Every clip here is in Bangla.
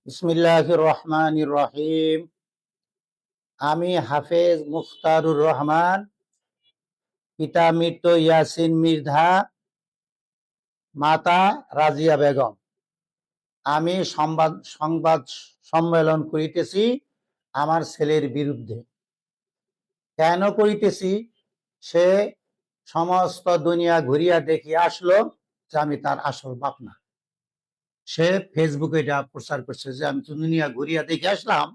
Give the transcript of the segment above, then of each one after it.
বিসমিল্লাহির রহমানির রহিম। আমি হাফেজ মুখতারুর রহমান, পিতা মৃত ইয়াসিন মৃধা, মাতা রাজিয়া বেগম। আমি সংবাদ সম্মেলন করিতেছি আমার ছেলের বিরুদ্ধে। কেন করিতেছি? সে সমস্ত দুনিয়া ঘুরিয়া দেখিয়ে আসলো যে আমি তার আসল বাপ না। সে ফেসবুকে এটা প্রচার করছে যে আমি তো দুনিয়া ঘুরিয়া দেখে আসলাম,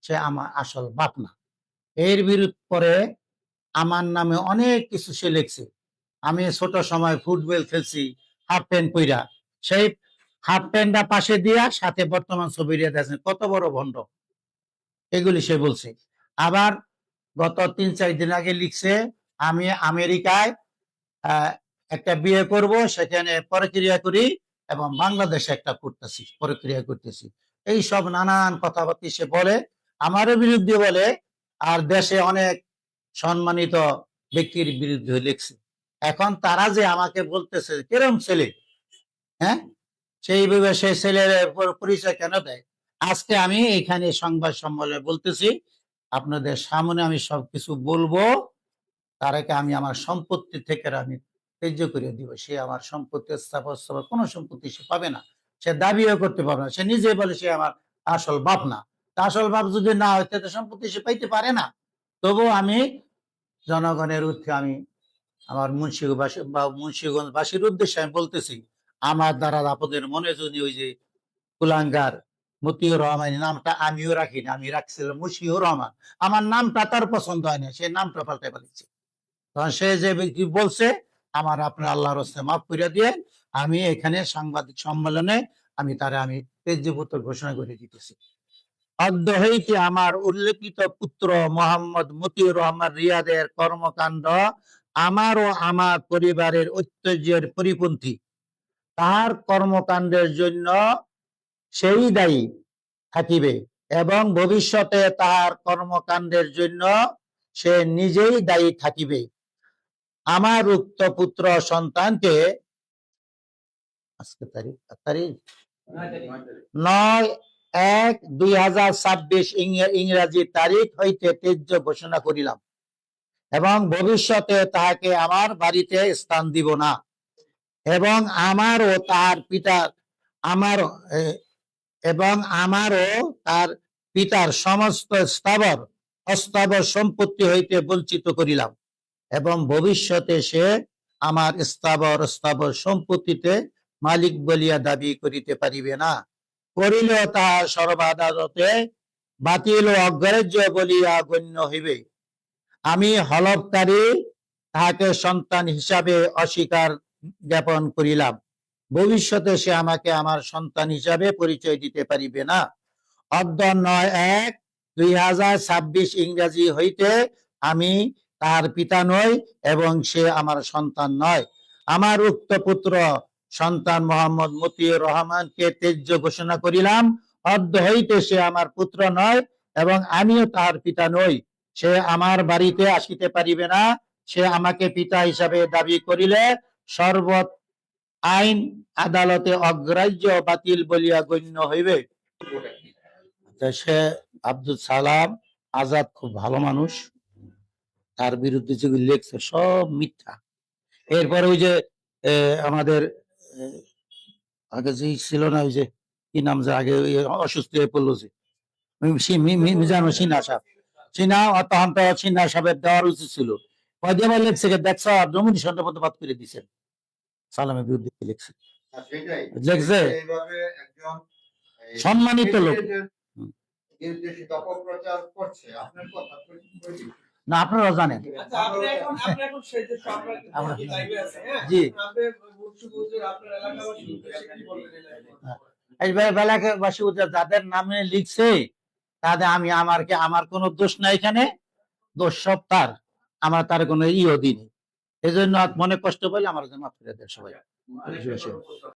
সে আমার আসল বাপ না। এর পরে আমার নামে অনেক কিছু সে লিখছে। আমি ছোট সময় ফুটবল খেলছি হাফ প্যান্ট পইরা, সেই হাফ প্যান্টটা পাশে দিয়া সাথে বর্তমান ছবি দিয়ে দেখছেন, কত বড় ভণ্ড। এগুলি সে বলছে। আবার গত 3-4 দিন আগে লিখছে আমি আমেরিকায় একটা বিয়ে করব, সেখানে প্রক্রিয়া করি এবং বাংলাদেশে একটা করতেছি, প্রক্রিয়া করতেছি। এই সব নানান কথাবার্তা সে বলে, আমারও বিরুদ্ধে বলে, আর দেশে অনেক সম্মানিত ব্যক্তির বিরুদ্ধে লিখছে। এখন তারা যে আমাকে বলতেছে কিরম ছেলে, হ্যাঁ, সেইভাবে সেই ছেলের পরিচয় কেন দেয়? আজকে আমি এখানে সংবাদ সম্মেলনে বলতেছি, আপনাদের সামনে আমি সবকিছু বলবো। তার আগে আমি আমার সম্পত্তি থেকে আমি ত্যায্য করে দিব। সে আমার সম্পত্তি স্থাপন কোনো সম্পত্তি সে পাবে না, সে দাবিও করতে পারবে না। সে নিজে বলে সে আমার আসল বাপ না। আসল বাপ যদি না হয় তাহলে সম্পত্তি সে পাইতে পারে না। তবু আমি জনগণের ঊর্ধ্বে আমি আমার মুন্সিগঞ্জবাসীর উদ্দেশ্যে আমি বলতেছি, আমার দ্বারা আপনাদের মনে যদি ওই যে কুলাঙ্গার মতিউর রহমান নামটা আমিও রাখিনি, আমি রাখছিলাম মুশিউর রহমান। আমার নামটা তার পছন্দ হয় না, সে নামটা পাল্টে ফেলেছে। তখন সে যে ব্যক্তি বলছে আমার আপনার আল্লাহর হস্তে মাফ করে দিয়ে, আমি এখানে সাংবাদিক সম্মেলনে আমি তেজ্যপুত্র ঘোষণা করে দিতেছি। অদ্য হইতে আমার উল্লেখিত পুত্র মোহাম্মদ মতিউর রহমান রিয়াদের কর্মকাণ্ড আমার ও আমার পরিবারের ঐতিহ্যের পরিপন্থী। তার কর্মকাণ্ডের জন্য সেই দায়ী থাকিবে এবং ভবিষ্যতে তার কর্মকাণ্ডের জন্য সে নিজেই দায়ী থাকিবে। আমার উক্ত পুত্র সন্তানকে আজকে তারিখ 9/1/2026 ইংরাজি তারিখ হইতে ত্যায্য ঘোষণা করিলাম এবং ভবিষ্যতে তাহাকে আমার বাড়িতে স্থান দিব না এবং আমারও তার পিতার আমার এবং আমারও তার পিতার সমস্ত স্থাবর অস্থাবর সম্পত্তি হইতে বঞ্চিত করিলাম এবং ভবিষ্যতে সে আমার স্থাবর সম্পত্তিতে মালিক বলিয়া দাবি করিতে পারিবে না। করিলেও তাহা সর্ব আদালতে বাতিল ও অগ্রাহ্য বলিয়া গণ্য হইবে। আমি হলফকারী তাহাকে সন্তান হিসাবে অস্বীকার জ্ঞাপন করিলাম। ভবিষ্যতে সে আমাকে আমার সন্তান হিসাবে পরিচয় দিতে পারিবে না। অদ্য 9/1/2026 ইংরাজি হইতে আমি তার পিতা নই এবং সে আমার সন্তান নয়। আমার উক্ত পুত্র সন্তান মোহাম্মদ মতিউর রহমানকে ত্যায্য ঘোষণা করিলাম। অদ্য হইতে সে আমার পুত্র নয় এবং আমিও তার পিতা নই। সে আমার বাড়িতে আসিতে পারিবে না। সে আমাকে পিতা হিসাবে দাবি করিলে সর্ব আইন আদালতে অগ্রাহ্য বাতিল বলিয়া গণ্য হইবে। সে আব্দুল সালাম আজাদ খুব ভালো মানুষ, তার বিরুদ্ধে যেগুলি লেখছে সব মিথ্যা। এরপরে ওই যে আমাদের আগে যে ছিল না, ওই যে কি নাম, যে আগে অসুস্থ হয়ে পড়লো যে মিজান সিনহা সাহেব, তখন তো সিনহা সাহেবের দেওয়ার উচিত ছিল। কয়দিন লেখছে দেখছ নমিনেশন বাদ করে দিচ্ছেন, সালামের বিরুদ্ধে লিখছে, লিখছে সম্মানিত লোক না, আপনারা জানেন। জি, এলাকাবাসী যাদের নামে লিখছে তাদের আমি আমার কোনো দোষ নাই, এখানে দোষ সব তার, আমার তার কোনো ইও দিনই। এই জন্য মনে কষ্ট পেলে আমার মাফ করে দেয় সবাই।